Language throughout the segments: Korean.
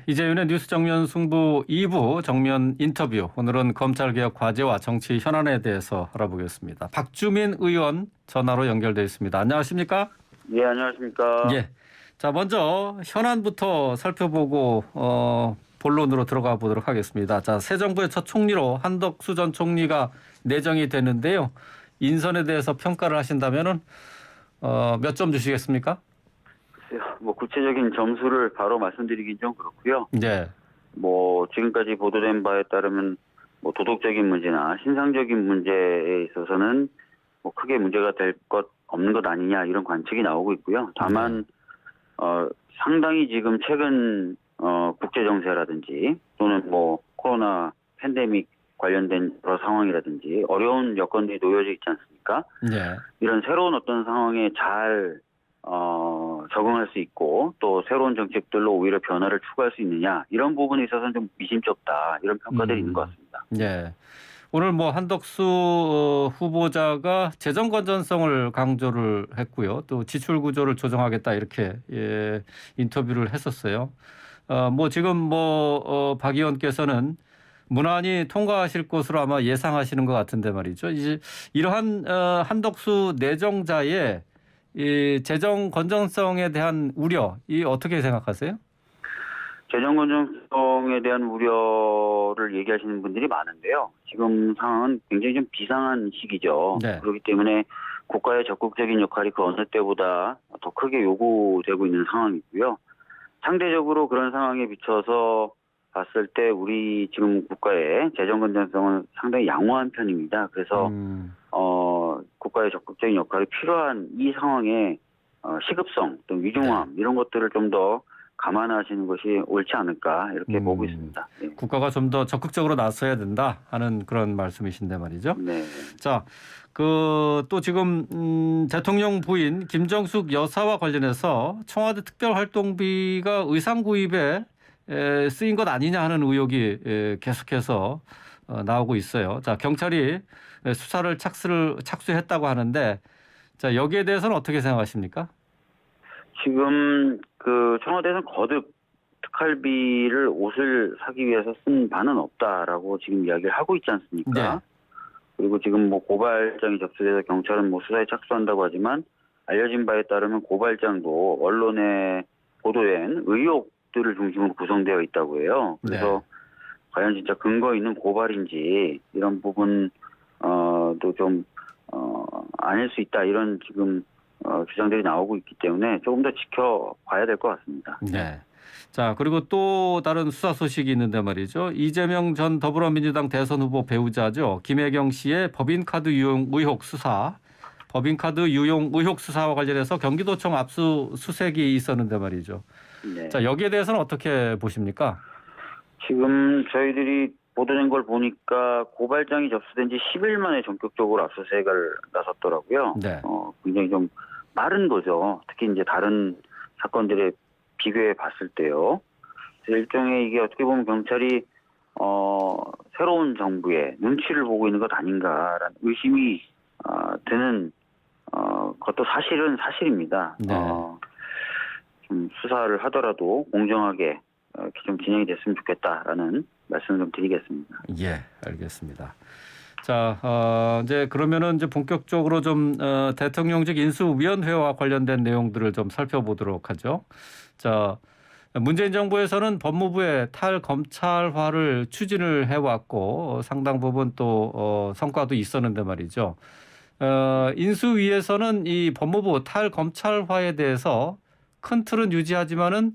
이재윤의 뉴스 정면 승부 2부 정면 인터뷰. 오늘은 검찰개혁 과제와 정치 현안에 대해서 알아보겠습니다. 박주민 의원 전화로 연결돼 있습니다. 안녕하십니까? 예, 안녕하십니까. 예. 자, 먼저 현안부터 살펴보고 본론으로 들어가 보도록 하겠습니다. 자, 새 정부의 첫 총리로 한덕수 전 총리가 내정이 됐는데요. 인선에 대해서 평가를 하신다면은 몇 점 주시겠습니까? 뭐 구체적인 점수를 바로 말씀드리긴 좀 그렇고요. 네. 뭐 지금까지 보도된 바에 따르면 뭐 도덕적인 문제나 신상적인 문제에 있어서는 뭐 크게 문제가 될 것 없는 것 아니냐 이런 관측이 나오고 있고요. 다만 상당히 지금 최근 국제 정세라든지 또는 뭐 코로나 팬데믹 관련된 여러 상황이라든지 어려운 여건들이 놓여져 있지 않습니까? 네. 이런 새로운 어떤 상황에 잘 적응할 수 있고 또 새로운 정책들로 오히려 변화를 추구할 수 있느냐 이런 부분에 있어서는 좀 미심쩍다 이런 평가들이 있는 것 같습니다. 네. 오늘 뭐 한덕수 후보자가 재정 건전성을 강조를 했고요. 또 지출 구조를 조정하겠다 이렇게 인터뷰를 했었어요. 뭐 지금 박 의원께서는 무난히 통과하실 것으로 아마 예상하시는 것 같은데 말이죠. 이제 이러한 한덕수 내정자의 이 재정 건전성에 대한 우려, 이 어떻게 생각하세요? 재정 건전성에 대한 우려를 얘기하시는 분들이 많은데요. 지금 상황은 굉장히 좀 비상한 시기죠. 네. 그렇기 때문에 국가의 적극적인 역할이 그 어느 때보다 더 크게 요구되고 있는 상황이고요. 상대적으로 그런 상황에 비춰서 봤을 때 우리 지금 국가의 재정 건전성은 상당히 양호한 편입니다. 그래서 국가의 적극적인 역할이 필요한 이 상황에 시급성 또 위중함 이런 것들을 좀 더 감안하시는 것이 옳지 않을까 이렇게 보고 있습니다. 네. 국가가 좀 더 적극적으로 나서야 된다 하는 그런 말씀이신데 말이죠. 네. 자, 또 지금 대통령 부인 김정숙 여사와 관련해서 청와대 특별활동비가 의상 구입에 쓰인 것 아니냐 하는 의혹이 계속해서 나오고 있어요. 자, 경찰이 수사를 착수했다고 하는데, 자, 여기에 대해서는 어떻게 생각하십니까? 지금 그 청와대에서는 거듭 특활비를 옷을 사기 위해서 쓴 바는 없다라고 지금 이야기를 하고 있지 않습니까? 네. 그리고 지금 뭐 고발장이 접수돼서 경찰은 뭐 수사에 착수한다고 하지만 알려진 바에 따르면 고발장도 언론에 보도된 의혹들을 중심으로 구성되어 있다고 해요. 그래서 과연 진짜 근거 있는 고발인지 이런 부분도 좀 아닐 수 있다 이런 지금 주장들이 나오고 있기 때문에 조금 더 지켜봐야 될 것 같습니다. 네. 자, 그리고 또 다른 수사 소식이 있는데 말이죠. 이재명 전 더불어민주당 대선 후보 배우자죠. 김혜경 씨의 법인카드 유용 의혹 수사와 관련해서 경기도청 압수수색이 있었는데 말이죠. 네. 자, 여기에 대해서는 어떻게 보십니까? 지금 저희들이 보도된 걸 보니까 고발장이 접수된 지 10일 만에 전격적으로 압수수색을 나섰더라고요. 네. 굉장히 좀 빠른 거죠. 특히 이제 다른 사건들에 비교해 봤을 때요. 그래서 일종의 이게 어떻게 보면 경찰이 새로운 정부의 눈치를 보고 있는 것 아닌가라는 의심이 드는 것도 사실은 사실입니다. 네. 좀 수사를 하더라도 공정하게 좀 진행이 됐으면 좋겠다라는 말씀을 좀 드리겠습니다. 예, 알겠습니다. 자, 이제 그러면은 이제 본격적으로 좀 대통령직 인수위원회와 관련된 내용들을 좀 살펴보도록 하죠. 자, 문재인 정부에서는 법무부의 탈검찰화를 추진을 해왔고 상당 부분 또 성과도 있었는데 말이죠. 인수위에서는 이 법무부 탈검찰화에 대해서 큰 틀은 유지하지만은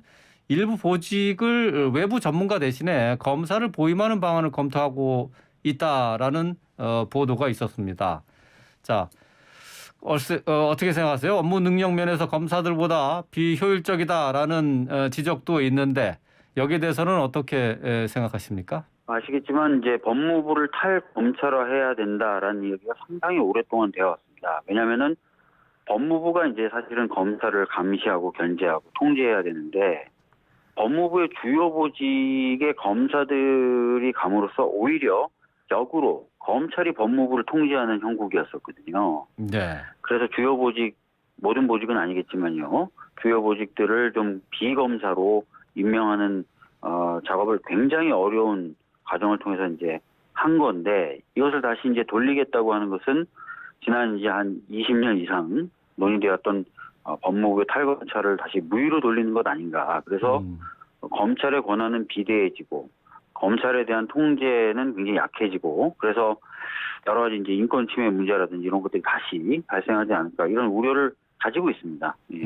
일부 보직을 외부 전문가 대신에 검사를 보임하는 방안을 검토하고 있다라는 보도가 있었습니다. 자, 어떻게 생각하세요? 업무 능력 면에서 검사들보다 비효율적이다라는 지적도 있는데 여기에 대해서는 어떻게 생각하십니까? 아시겠지만 이제 법무부를 탈검찰화해야 된다라는 얘기가 상당히 오랫동안 되어 왔습니다. 왜냐하면은 법무부가 이제 사실은 검사를 감시하고 견제하고 통제해야 되는데 법무부의 주요 보직의 검사들이 감으로써 오히려 역으로 검찰이 법무부를 통제하는 형국이었었거든요. 네. 그래서 주요 보직, 모든 보직은 아니겠지만요. 주요 보직들을 좀 비검사로 임명하는 작업을 굉장히 어려운 과정을 통해서 이제 한 건데 이것을 다시 이제 돌리겠다고 하는 것은 지난 이제 한 20년 이상 논의되었던 법무부의 탈검찰을 다시 무위로 돌리는 것 아닌가. 그래서 검찰의 권한은 비대해지고 검찰에 대한 통제는 굉장히 약해지고 그래서 여러 가지 이제 인권 침해 문제라든지 이런 것들이 다시 발생하지 않을까 이런 우려를 가지고 있습니다. 예.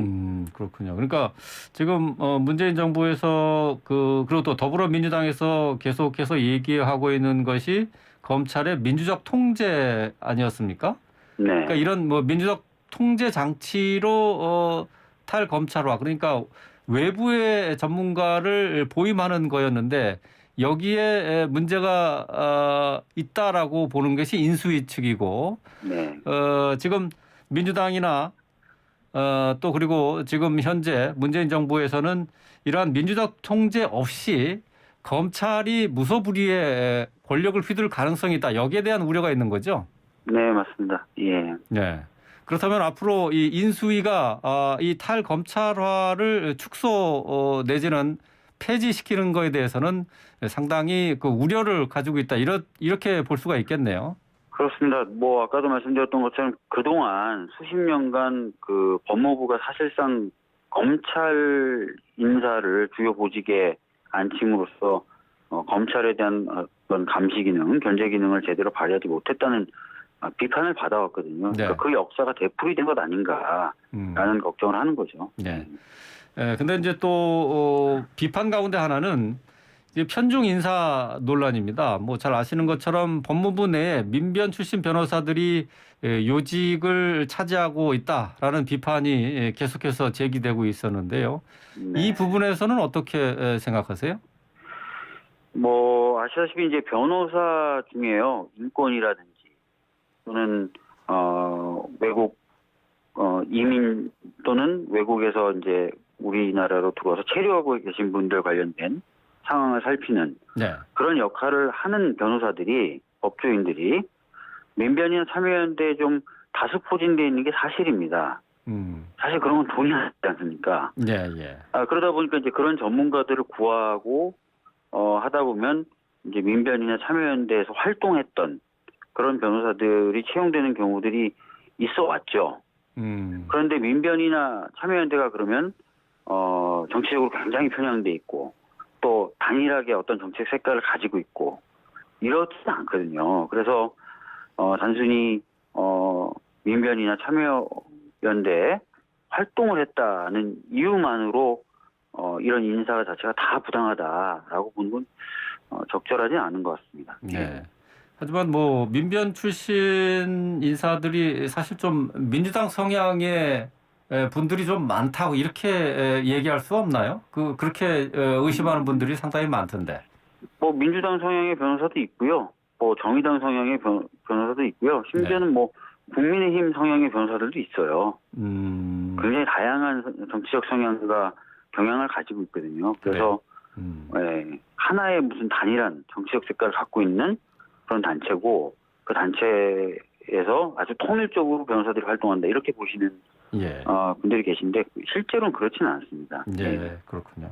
그렇군요. 그러니까 지금 문재인 정부에서 그리고 또 더불어민주당에서 계속해서 얘기하고 있는 것이 검찰의 민주적 통제 아니었습니까? 네. 그러니까 이런 뭐 민주적 통제 장치로 탈검찰화 그러니까 외부의 전문가를 보임하는 거였는데 여기에 문제가 있다라고 보는 것이 인수위 측이고 네. 지금 민주당이나 또 그리고 지금 현재 문재인 정부에서는 이러한 민주적 통제 없이 검찰이 무소불위의 권력을 휘둘 가능성이 있다. 여기에 대한 우려가 있는 거죠. 네, 맞습니다. 예. 네. 그렇다면 앞으로 이 인수위가 이 탈검찰화를 축소 내지는 폐지시키는 거에 대해서는 상당히 그 우려를 가지고 있다. 이렇게 볼 수가 있겠네요. 그렇습니다. 뭐 아까도 말씀드렸던 것처럼 그동안 수십 년간 그 법무부가 사실상 검찰 인사를 주요 보직에 앉힘으로써 검찰에 대한 어떤 감시 기능, 견제 기능을 제대로 발휘하지 못했다는 비판을 받아왔거든요. 네. 그러니까 그 역사가 되풀이된 것 아닌가라는 걱정을 하는 거죠. 네. 근데 이제 또 비판 가운데 하나는 이제 편중 인사 논란입니다. 뭐 잘 아시는 것처럼 법무부 내에 민변 출신 변호사들이 요직을 차지하고 있다라는 비판이 계속해서 제기되고 있었는데요. 네. 이 부분에서는 어떻게 생각하세요? 뭐 아시다시피 이제 변호사 중에요 인권이라든지 또는 외국 이민 또는 외국에서 이제 우리나라로 들어와서 체류하고 계신 분들 관련된 상황을 살피는 네. 그런 그런 역할을 하는 변호사들이 법조인들이 민변이나 참여연대에 좀 다수 포진되어 있는 게 사실입니다. 사실 그런 건 돈이 안 되지 않습니까? 예, 예. 그러다 보니까 이제 그런 전문가들을 구하고 하다 보면 이제 민변이나 참여연대에서 활동했던 그런 변호사들이 채용되는 경우들이 있어 왔죠. 그런데 민변이나 참여연대가 그러면 정치적으로 굉장히 편향돼 있고 또 단일하게 어떤 정책 색깔을 가지고 있고 이렇지는 않거든요. 그래서 단순히 민변이나 참여연대에 활동을 했다는 이유만으로 이런 인사 자체가 다 부당하다라고 보는 건 적절하지 않은 것 같습니다. 네. 하지만 뭐 민변 출신 인사들이 사실 좀 민주당 성향의 분들이 좀 많다고 이렇게 얘기할 수 없나요? 그렇게 의심하는 분들이 상당히 많던데. 뭐 민주당 성향의 변호사도 있고요. 뭐 정의당 성향의 변호사도 있고요. 심지어는 뭐 국민의힘 성향의 변호사들도 있어요. 굉장히 다양한 정치적 성향과 경향을 가지고 있거든요. 그래서 하나의 무슨 단일한 정치적 색깔을 갖고 있는 그런 단체고 그 단체에서 아주 통일적으로 변호사들이 활동한다 이렇게 보시는 분들이 계신데 실제로는 그렇지는 않습니다. 네, 그렇군요.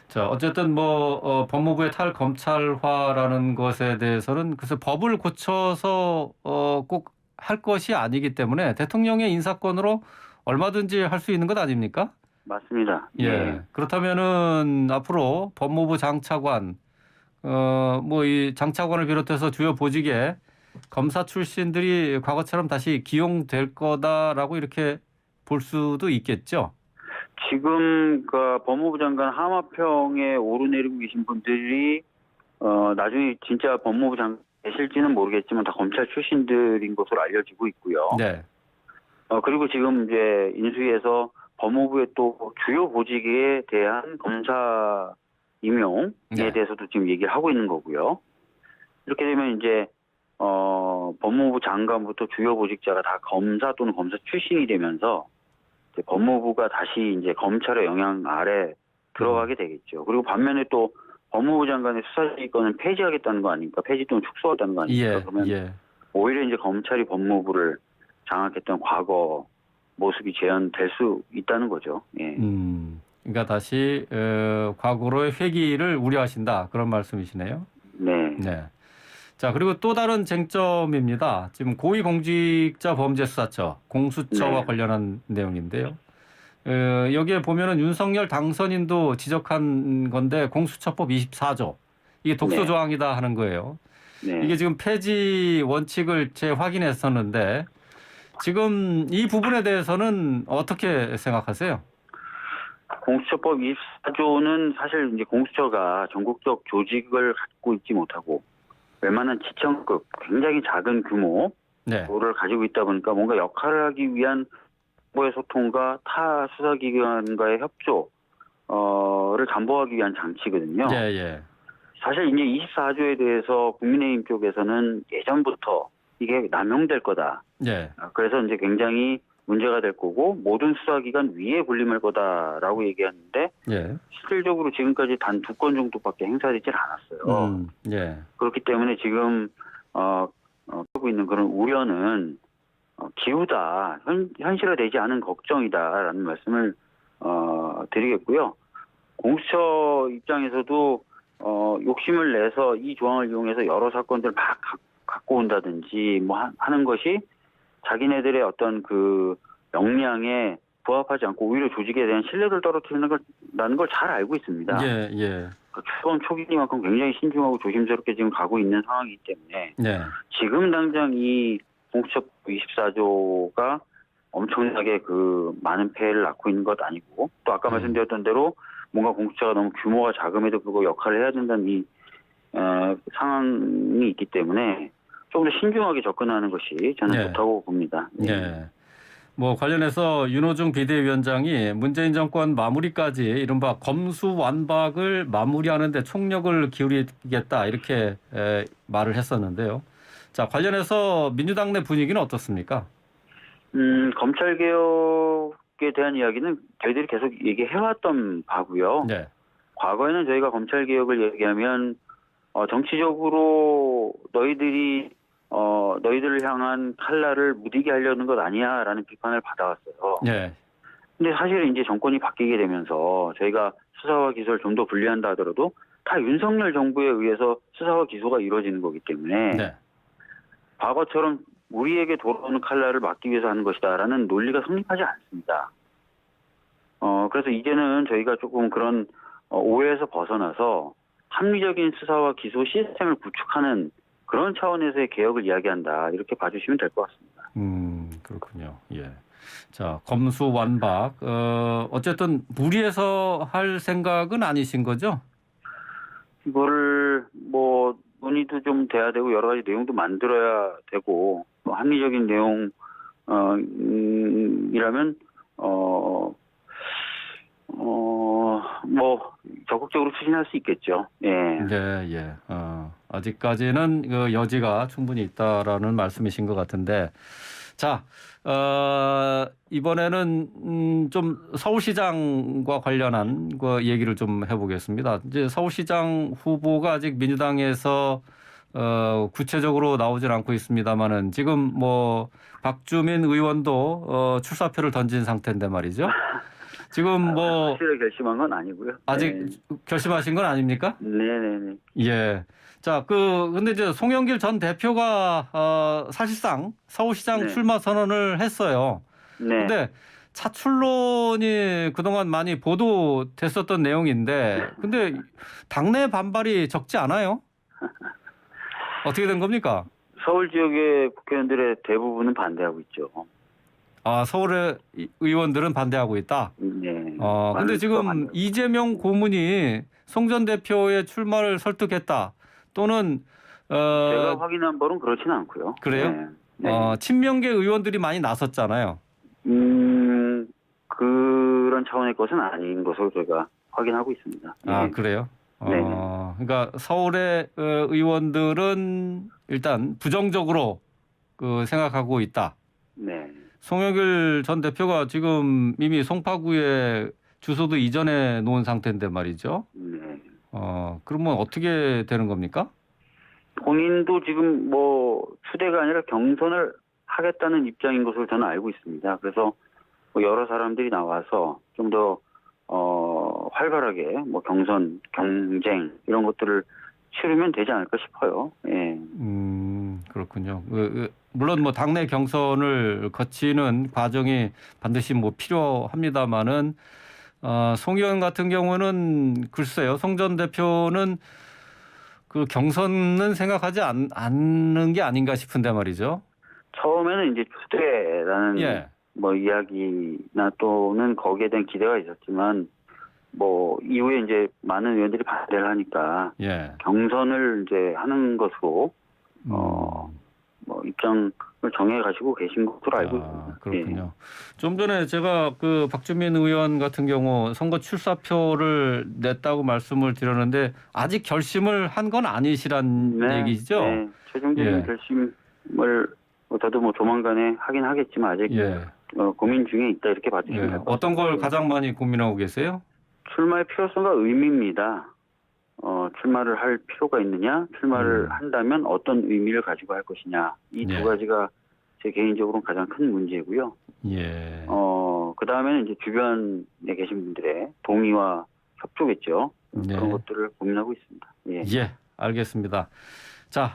자, 어쨌든 뭐 법무부의 탈검찰화라는 것에 대해서는 그래서 법을 고쳐서 꼭 할 것이 아니기 때문에 대통령의 인사권으로 얼마든지 할 수 있는 것 아닙니까? 맞습니다. 예. 그렇다면은 앞으로 법무부 장차관 뭐 이 장차관을 비롯해서 주요 보직에 검사 출신들이 과거처럼 다시 기용될 거다라고 이렇게 볼 수도 있겠죠. 지금 그 법무부 장관 하마평에 오르내리고 계신 분들이 나중에 진짜 법무부 장관 되실지는 모르겠지만 다 검찰 출신들인 것으로 알려지고 있고요. 네. 그리고 지금 이제 인수위에서 법무부의 또 주요 보직에 대한 검사 임용에 대해서도 지금 얘기를 하고 있는 거고요. 이렇게 되면 이제 법무부 장관부터 주요 보직자가 다 검사 또는 검사 출신이 되면서 이제 법무부가 다시 이제 검찰의 영향 아래 들어가게 되겠죠. 그리고 반면에 또 법무부 장관의 수사지휘권을 폐지하겠다는 거 아닙니까? 폐지 또는 축소하겠다는 거 아닙니까? 그러면 오히려 이제 검찰이 법무부를 장악했던 과거 모습이 재현될 수 있다는 거죠. 예. 그러니까 다시 과거로의 회귀를 우려하신다 그런 말씀이시네요. 네. 네. 자, 그리고 또 다른 쟁점입니다. 지금 고위공직자범죄수사처 공수처와 네. 관련한 내용인데요. 여기에 보면은 윤석열 당선인도 지적한 건데 공수처법 24조 이게 독소 네. 조항이다 하는 거예요. 네. 이게 지금 폐지 원칙을 재확인했었는데 지금 이 부분에 대해서는 어떻게 생각하세요? 공수처법 24조는 사실 이제 공수처가 전국적 조직을 갖고 있지 못하고 웬만한 지청급 굉장히 작은 규모를 네. 가지고 있다 보니까 뭔가 역할을 하기 위한 정보의 소통과 타 수사기관과의 협조를 담보하기 위한 장치거든요. 예, 예. 사실 이제 24조에 대해서 국민의힘 쪽에서는 예전부터 이게 남용될 거다. 예. 그래서 이제 굉장히 문제가 될 거고 모든 수사기관 위에 군림할 거다라고 얘기하는데 예. 실질적으로 지금까지 단 2건 정도밖에 행사되질 않았어요. 예. 그렇기 때문에 지금 하고 있는 그런 우려는 기우다, 현실화되지 않은 걱정이다라는 말씀을 드리겠고요. 공수처 입장에서도 욕심을 내서 이 조항을 이용해서 여러 사건들을 막 갖고 온다든지 뭐 하는 것이 자기네들의 어떤 그 역량에 부합하지 않고 오히려 조직에 대한 신뢰를 떨어뜨리는 걸 잘 알고 있습니다. 예, 예. 처음 초기니만큼 굉장히 신중하고 조심스럽게 지금 가고 있는 상황이기 때문에 네. 지금 당장 이 공수처 24조가 엄청나게 그 많은 폐해를 낳고 있는 것 아니고 또 아까 말씀드렸던 대로 뭔가 공수처가 너무 규모가 작음에도 불구하고 역할을 해야 된다는 이 상황이 있기 때문에 조금 더 신중하게 접근하는 것이 저는 네. 좋다고 봅니다. 네. 뭐 관련해서 윤호중 비대위원장이 문재인 정권 마무리까지 이른바 검수완박을 마무리하는 데 총력을 기울이겠다 이렇게 말을 했었는데요. 자, 관련해서 민주당 내 분위기는 어떻습니까? 검찰 개혁에 대한 이야기는 저희들이 계속 얘기해왔던 바고요. 네. 과거에는 저희가 검찰 개혁을 얘기하면 정치적으로 너희들을 향한 칼날을 무디게 하려는 것 아니야라는 비판을 받아왔어요. 네. 근데 사실은 이제 정권이 바뀌게 되면서 저희가 수사와 기소를 좀 더 분리한다 하더라도 다 윤석열 정부에 의해서 수사와 기소가 이루어지는 거기 때문에 네. 과거처럼 우리에게 돌아오는 칼날을 막기 위해서 하는 것이다라는 논리가 성립하지 않습니다. 그래서 이제는 저희가 조금 그런 오해에서 벗어나서 합리적인 수사와 기소 시스템을 구축하는 그런 차원에서의 개혁을 이야기한다. 이렇게 봐주시면 될 것 같습니다. 그렇군요. 예. 자, 검수완박. 어쨌든 무리해서 할 생각은 아니신 거죠? 이거를 뭐 논의도 좀 돼야 되고 여러 가지 내용도 만들어야 되고 뭐 합리적인 내용 이라면 뭐 적극적으로 추진할 수 있겠죠. 예. 네, 예. 아직까지는 그 여지가 충분히 있다라는 말씀이신 것 같은데, 자, 이번에는 좀 서울시장과 관련한 그 얘기를 좀 해보겠습니다. 이제 서울시장 후보가 아직 민주당에서 구체적으로 나오질 않고 있습니다만은 지금 뭐 박주민 의원도 출사표를 던진 상태인데 말이죠. 지금 뭐 실을 결심한 건 아니고요. 아직 네. 결심하신 건 아닙니까? 네네네. 예. 자, 근데 이제 송영길 전 대표가 사실상 서울시장 네. 출마 선언을 했어요. 네. 근데 차출론이 그동안 많이 보도됐었던 내용인데, 근데 당내 반발이 적지 않아요? 어떻게 된 겁니까? 서울 지역의 국회의원들의 대부분은 반대하고 있죠. 아, 서울의 의원들은 반대하고 있다. 네. 근데 지금 이재명 고문이 송 전 대표의 출마를 설득했다. 또는 제가 확인한 바는 그렇지는 않고요. 그래요? 네. 네. 친명계 의원들이 많이 나섰잖아요. 그런 차원의 것은 아닌 것으로 제가 확인하고 있습니다. 아, 네. 그래요? 네. 그러니까 서울의 의원들은 일단 부정적으로 생각하고 있다. 네. 송영길 전 대표가 지금 이미 송파구에 주소도 이전해 놓은 상태인데 말이죠. 네. 그러면 어떻게 되는 겁니까? 본인도 지금 뭐 추대가 아니라 경선을 하겠다는 입장인 것으로 저는 알고 있습니다. 그래서 뭐 여러 사람들이 나와서 좀 더 활발하게 뭐 경선, 경쟁 이런 것들을 치르면 되지 않을까 싶어요. 예. 그렇군요. 물론 뭐 당내 경선을 거치는 과정이 반드시 뭐 필요합니다만은 송 의원 같은 경우는 글쎄요. 송 전 대표는 그 경선은 생각하지 않는 게 아닌가 싶은데 말이죠. 처음에는 이제 추대라는 예. 뭐 이야기나 또는 거기에 대한 기대가 있었지만 뭐 이후에 이제 많은 의원들이 반대를 하니까 예. 경선을 이제 하는 것으로 뭐 입장을 정해 가지고 계신 것으로 알고 있습니다. 그렇군요. 좀 전에 제가 그 박주민 의원 같은 경우 선거 출사표를 냈다고 말씀을 드렸는데 아직 결심을 한 건 아니시란 얘기죠? 네. 최종적인 예. 결심을 저도 뭐 조만간에 하긴 하겠지만 아직 예. 고민 중에 있다 이렇게 봐주시면 될 것 같습니다. 어떤 걸 가장 많이 고민하고 계세요? 출마의 필요성과 의미입니다. 출마를 할 필요가 있느냐, 출마를 한다면 어떤 의미를 가지고 할 것이냐, 이 두 예. 가지가 제 개인적으로는 가장 큰 문제고요. 예. 그 다음에는 이제 주변에 계신 분들의 동의와 협조겠죠. 네. 그런 것들을 고민하고 있습니다. 예. 예, 알겠습니다. 자,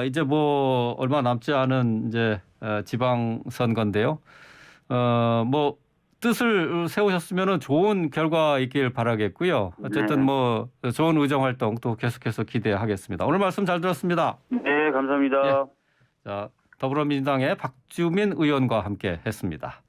이제 뭐 얼마 남지 않은 이제 지방선거인데요. 뭐 뜻을 세우셨으면은 좋은 결과 있길 바라겠고요. 어쨌든 네. 뭐 좋은 의정 활동 또 계속해서 기대하겠습니다. 오늘 말씀 잘 들었습니다. 네, 감사합니다. 자, 더불어민주당의 박주민 의원과 함께 했습니다.